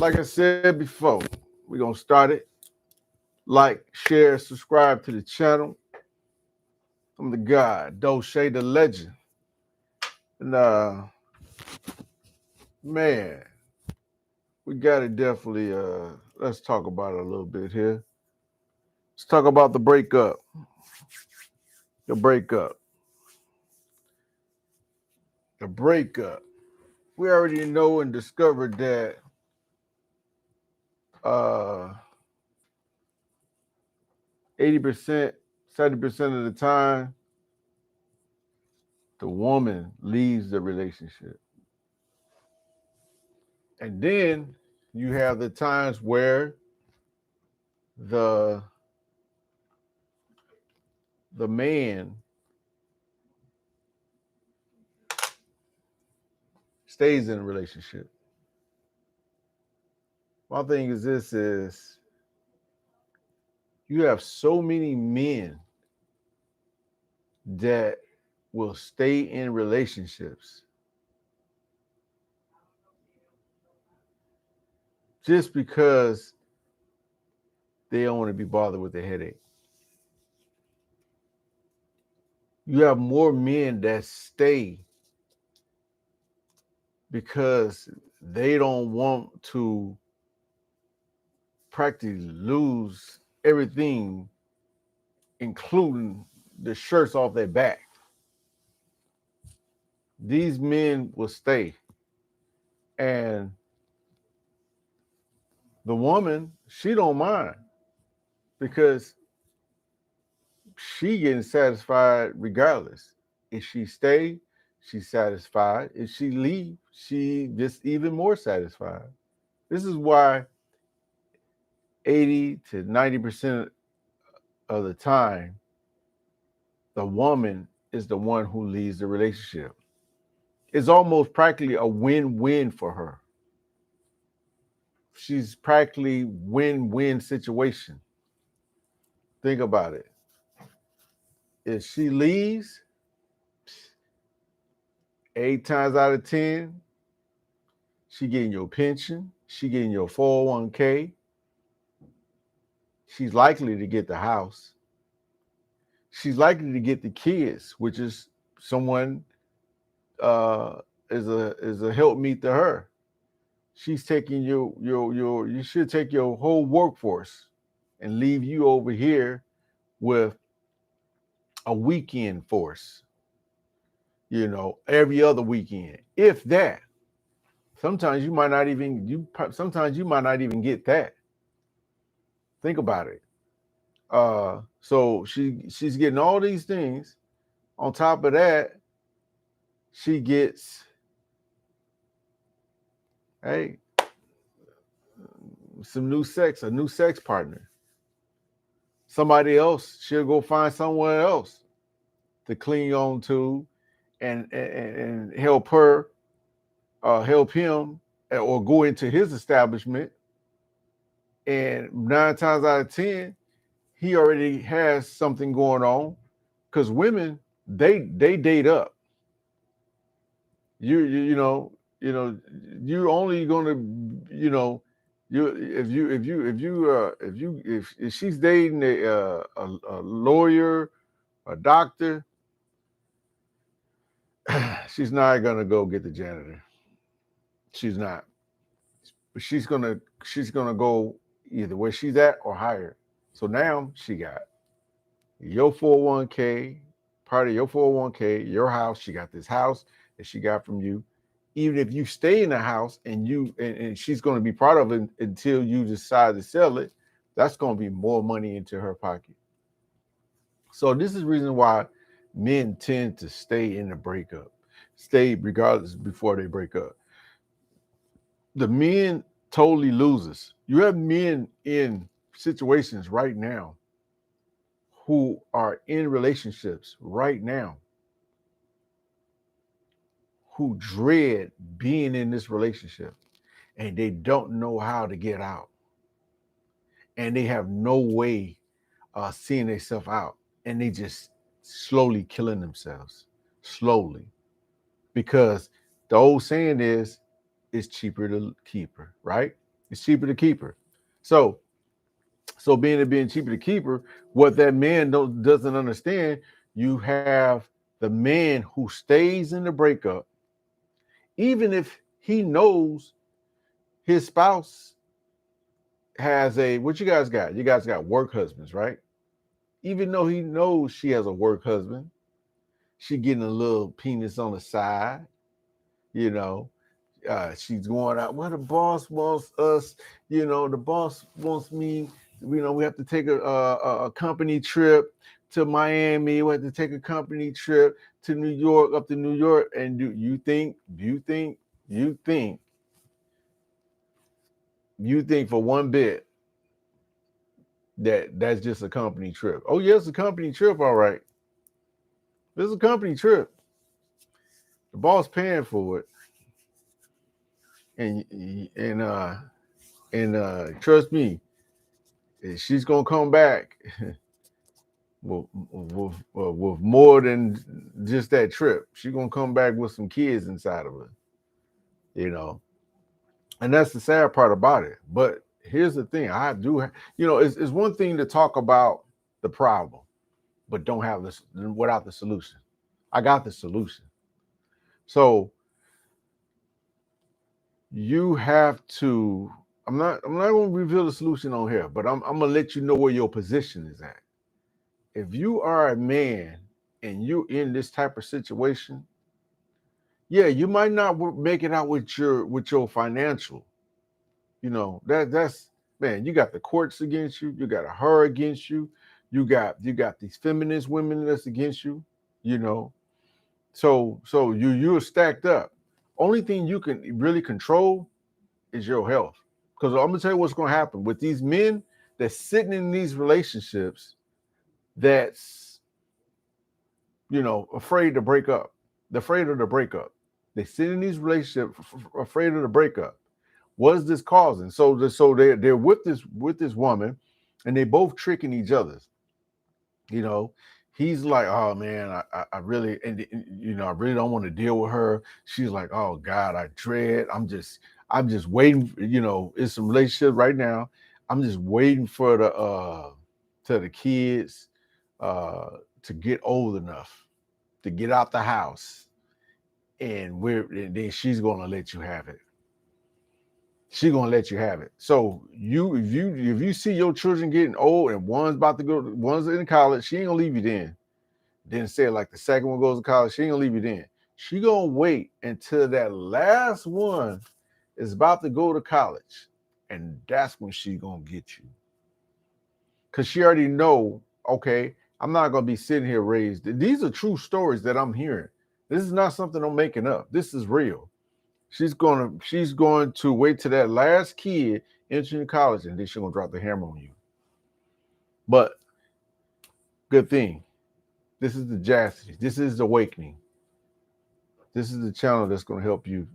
Like I said before, we're gonna start it. Like, share, subscribe to the channel. I'm the guy, Dolce the legend. And man, we gotta definitely let's talk about it a little bit here. Let's talk about the breakup. The breakup. The breakup. We already know and discovered that uh 80%, 70% of the time, the woman leaves the relationship. And then you have the times where the the man stays in a relationship. My thing is this is you have so many men that will stay in relationships just because they don't want to be bothered with the headache. You have more men that stay because they don't want to practically lose everything, including the shirts off their back. These men will stay. And the woman, she don't mind because she getting satisfied regardless. If she stay, she's satisfied. If she leave, she just even more satisfied. This is why 80 to 90% of the time, the woman is the one who leaves the relationship. It's almost practically a win-win for her. She's practically win-win situation. Think about it. If she leaves, 8 times out of 10, she getting your pension, she getting your 401k. She's likely to get the house. She's likely to get the kids, which is someone uh, is a helpmeet to her. She's taking your you should take your whole workforce and leave you over here with a weekend force, every other weekend. If that. Sometimes you might not even sometimes you might not even get that. Think about it. So she's getting all these things. On top of that, she gets, hey, a new sex partner. Somebody else, she'll go find someone else to cling on to and help her, help him, or go into his establishment. And 9 times out of 10, he already has something going on because women they date up. You're only gonna you if she's dating a lawyer, a doctor, she's not gonna go get the janitor. She's not. But she's gonna go either where she's at or higher. So now she got your 401k, part of your 401k, your house. She got this house that she got from you. Even if you stay in the house and she's going to be part of it until you decide to sell it, that's going to be more money into her pocket. So this is the reason why men tend to stay in the breakup, stay regardless before they break up. The men totally loses. You have men in situations right now who are in relationships right now who dread being in this relationship and they don't know how to get out and they have no way seeing themselves out and they just slowly killing themselves slowly because the old saying is it's cheaper to keep her, right? It's cheaper to keep her. So being cheaper to keep her, what that man doesn't understand, you have the man who stays in the breakup, even if he knows his spouse has a, what you guys got? You guys got work husbands, right? Even though he knows she has a work husband, she getting a little penis on the side, you know. She's going out. Well, the boss wants us, the boss wants me. We have to take a company trip to Miami. We have to take a company trip to New York, up to New York. And do you think for one bit that's just a company trip? Oh, yeah, it's a company trip, all right. It's a company trip. The boss paying for it. And trust me, she's gonna come back with more than just that trip. She's gonna come back with some kids inside of her, you know. And that's the sad part about it. But here's the thing: it's one thing to talk about the problem, but don't have this without the solution. I got the solution. So you have to. I'm not going to reveal the solution on here, but I'm going to let you know where your position is at. If you are a man and you're in this type of situation, yeah, you might not make it out with your financial. That's man. You got the courts against you. You got her against you. You got these feminist women that's against you. You know, so you're stacked up. Only thing you can really control is your health. Because I'm gonna tell you what's gonna happen with these men that's sitting in these relationships that's afraid to break up. They're afraid of the breakup. They sit in these relationships afraid of the breakup. What is this causing? So they're with this woman, and they both tricking each other. He's like, oh man, I really I really don't want to deal with her. She's like, oh God, I dread. I'm just waiting. It's some relationship right now. I'm just waiting for the kids to get old enough to get out the house, and then she's gonna let you have it. She's gonna let you have it. So if you see your children getting old and one's in college, she ain't gonna leave you then. Then say like the second one goes to college, she ain't gonna leave you then. She gonna wait until that last one is about to go to college, and that's when she gonna get you. Cause she already know, okay, I'm not gonna be sitting here raised. These are true stories that I'm hearing. This is not something I'm making up. This is real. She's going to wait till that last kid entering college, and then she's gonna drop the hammer on you. But good thing, this is the Jastity. This is the Awakening. This is the channel that's going to help you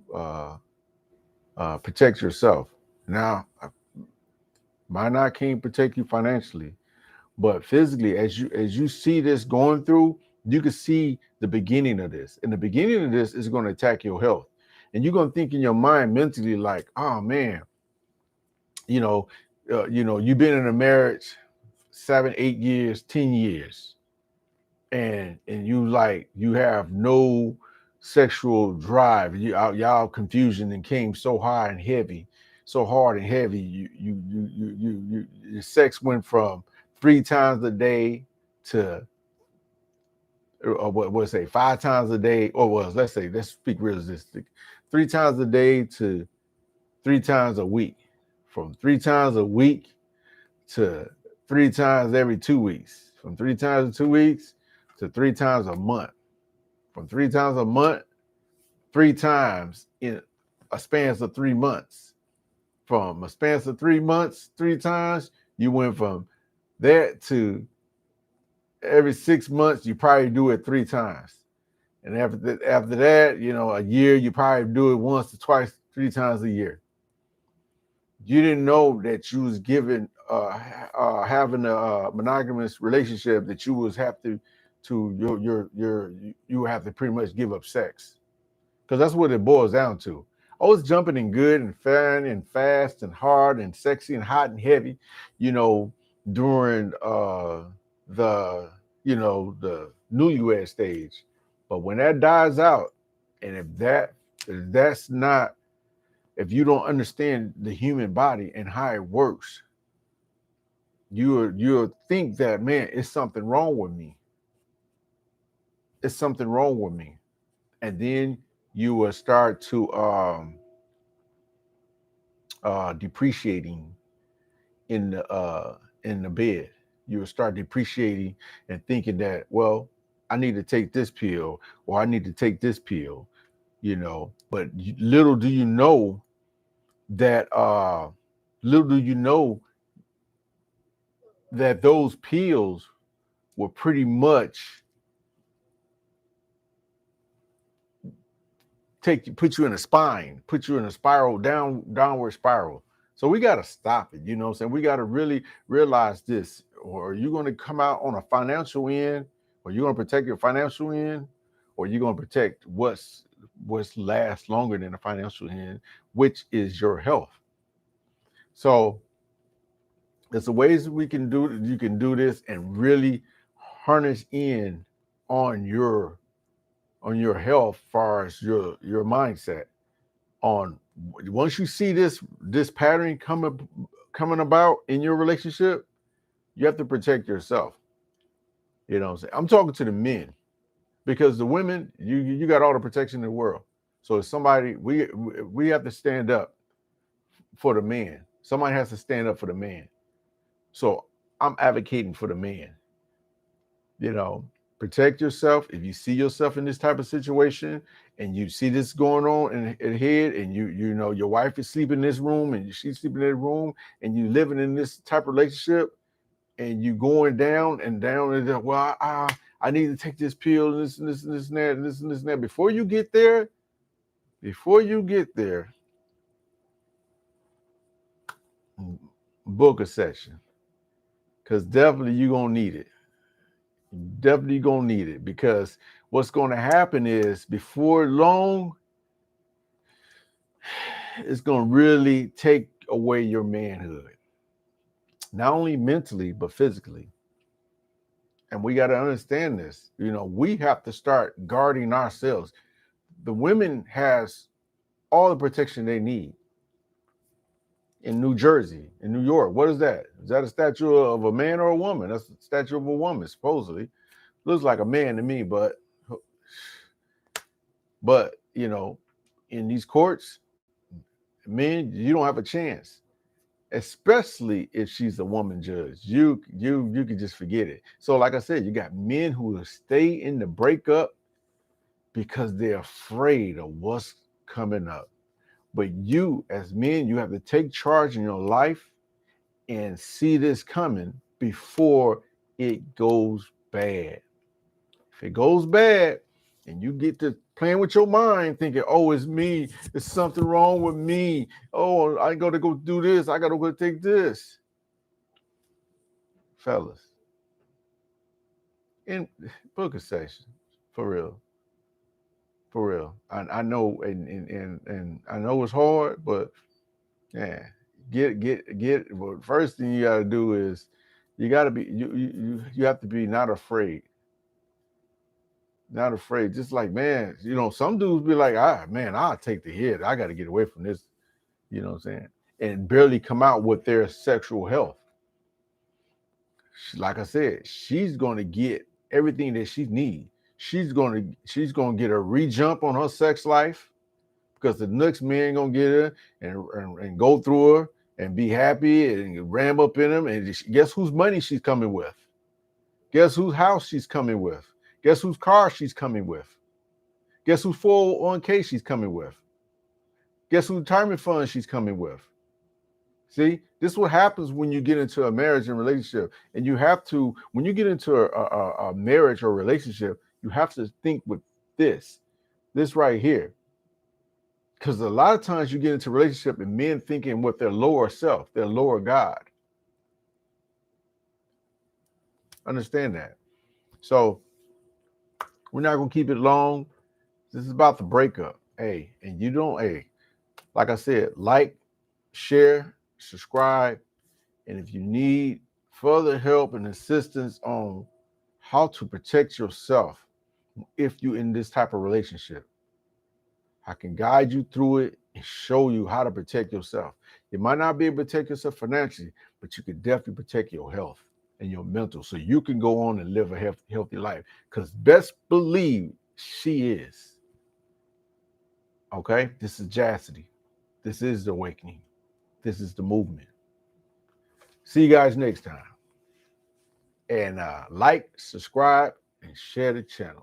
protect yourself. Now, might not can't protect you financially, but physically, as you see this going through, you can see the beginning of this. And the beginning of this is going to attack your health. And you're going to think in your mind mentally like, oh man, you've been in a marriage 7, 8 years, 10 years, and you have no sexual drive. Y'all confusion and came so high and heavy, so hard and heavy. Your sex went from 3 times a day to what say 5 times a day, or let's speak realistic, 3 times a day to 3 times a week, from 3 times a week to 3 times every 2 weeks, from 3 times in 2 weeks to 3 times a month, from 3 times a month, 3 times in a span of 3 months, from a span of 3 months, 3 times. You went from that to every 6 months, you probably do it 3 times. And after that, a year, you probably do it once or twice, 3 times a year. You didn't know that you was given having a monogamous relationship, that you was have to you have to pretty much give up sex, because that's what it boils down to. Oh, it's jumping and good and fun and fast and hard and sexy and hot and heavy, you know, during the the newlywed stage. But when that dies out, and if that's not, if you don't understand the human body and how it works, you'll think that, man, it's something wrong with me. It's something wrong with me. And then you will start to depreciating in the bed. You will start depreciating and thinking that, well, I need to take this pill or I need to take this pill, But little do you know that little do you know that those pills will pretty much put you in a spine, put you in a spiral, downward spiral. So we got to stop it. You know what I'm saying? We got to really realize this. Or are you going to come out on a financial end, or you're going to protect your financial end, or you're going to protect what's lasts longer than the financial end, which is your health. So there's the ways we can do, you can do this and really harness in on your health, far as your mindset. On once you see this pattern coming about in your relationship, you have to protect yourself. You know what I'm saying? I'm talking to the men, because the women, you got all the protection in the world. So if somebody, we have to stand up for the man. Somebody has to stand up for the man. So I'm advocating for the man. You know, protect yourself. If you see yourself in this type of situation and you see this going on in head, and you know your wife is sleeping in this room and she's sleeping in that room, and you living in this type of relationship, and you going down and down and down, well, I need to take this pill and this and this and this and that and this and this and that. Before you get there, book a session, because definitely you're gonna need it. Definitely gonna need it, because what's going to happen is, before long, it's going to really take away your manhood, not only mentally but physically. And we got to understand this. We have to start guarding ourselves. The women has all the protection they need. In New Jersey, in New York, what is that? Is that a statue of a man or a woman? That's a statue of a woman, supposedly. Looks like a man to me, but in these courts, men, you don't have a chance, especially if she's a woman judge. You can just forget it. So like I said, you got men who will stay in the breakup because they're afraid of what's coming up. But you, as men, you have to take charge in your life and see this coming before it goes bad. If it goes bad and you get to playing with your mind, thinking, oh, it's me, there's something wrong with me. Oh, I got to go do this. I got to go take this. Fellas, in book a session, for real. For real. I know, and I know it's hard, but yeah, get. Well, first thing you got to do is you got to be you have to be not afraid. Not afraid. Just like, man, some dudes be like, man, I'll take the hit. I got to get away from this. You know what I'm saying? And barely come out with their sexual health. Like I said, she's going to get everything that she needs. She's going to get a re-jump on her sex life, because the next man gonna get her and go through her and be happy and ram up in him. And guess whose money she's coming with? Guess whose house she's coming with? Guess whose car she's coming with? Guess whose 401k she's coming with? Guess whose retirement fund she's coming with? See, this is what happens when you get into a marriage and relationship. And you have to, when you get into a marriage or relationship, you have to think with this right here. Because a lot of times you get into a relationship and men thinking with their lower self, their lower God. Understand that. So we're not going to keep it long. This is about the breakup. Hey, and you don't, Like I said, like, share, subscribe. And if you need further help and assistance on how to protect yourself if you're in this type of relationship, I can guide you through it and show you how to protect yourself. You might not be able to protect yourself financially, but you can definitely protect your health and your mental so you can go on and live a healthy life. Because best believe she is. Okay? This is Chastity. This is the awakening. This is the movement. See you guys next time. And like, subscribe, and share the channel.